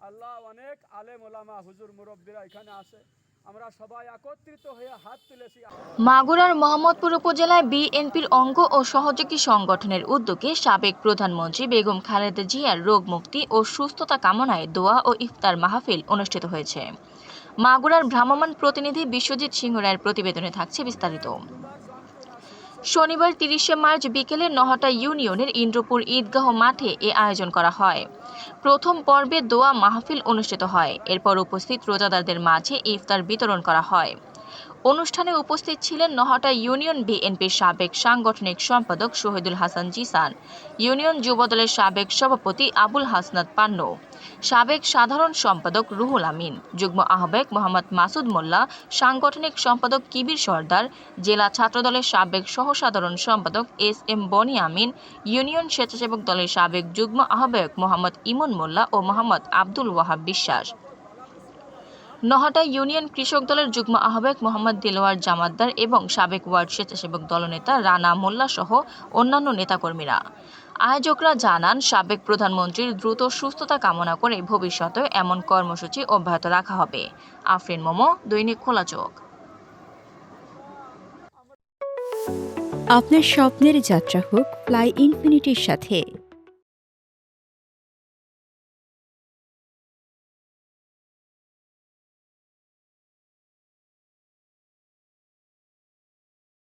আল্লাহ অনেক আলেম ওলামা হুজুর মুরব্বীরা এখানে আছে, আমরা সবাই একত্রিত হয়ে হাত তুলেছি। মাগুরার মোহাম্মদপুর উপজেলায় বিএনপির অঙ্গ ও সহযোগী সংগঠনের উদ্যোগে সাবেক প্রধানমন্ত্রী বেগম খালেদা জিয়ার রোগ মুক্তি ও সুস্থতা কামনায় দোয়া ও ইফতার মাহফিল অনুষ্ঠিত হয়েছে। মাগুরার ভ্রাম্যমাণ প্রতিনিধি বিশ্বজিৎ সিংহ রায়ের প্রতিবেদনে থাকছে বিস্তারিত। শনিবার ৩০শে মার্চ বিকেলে নহটা ইউনিয়নের ইন্দ্রপুর ঈদগাহ মাঠে এ আয়োজন করা হয়। প্রথম পর্বে দোয়া মাহফিল অনুষ্ঠিত হয়। এরপর উপস্থিত রোজাদারদের মাঝে ইফতার বিতরণ করা হয়। অনুষ্ঠানে উপস্থিত ছিলেন নহটা ইউনিয়ন বিএনপির সাবেক সাংগঠনিক সম্পাদক শহীদুল হাসান জিসান, ইউনিয়ন যুবদলের সাবেক সভাপতি আবুল হাসনাত পান্নু, সাবেক সাধারণ সম্পাদক রুহুল আমিন, যুগ্ম আহ্বায়ক মোহাম্মদ মাসুদ মোল্লা, সাংগঠনিক সম্পাদক কিবির সর্দার, জেলা ছাত্রদলের সাবেক সহসাধারণ সম্পাদক এস.এম. বনি আমিন, ইউনিয়ন স্বেচ্ছাসেবক দলের সাবেক যুগ্ম আহ্বায়ক মোহাম্মদ ইমন মোল্লা ও মোহাম্মদ আব্দুল ওয়াহাব বিশ্বাস, নহটা ইউনিয়ন কৃষক দলের যুগ্ম আহ্বায়ক মোহাম্মদ দিলওয়ার জামাতদার এবং সাবেক ওয়ার্ড স্বেচ্ছাসেবক দলনেতা রানা মোল্লা সহ অন্যান্য নেতাকর্মীরা। আয়োজকরা জানান, সাবেক প্রধানমন্ত্রীর দ্রুত সুস্থতা কামনা করে ভবিষ্যতে এমন কর্মসূচি অব্যাহত রাখা হবে। আফরিন মোমো, দৈনিক খোলা চোখ। আপনার স্বপ্নের যাত্রা হোক ফ্লাই ইনফিনিটির সাথে।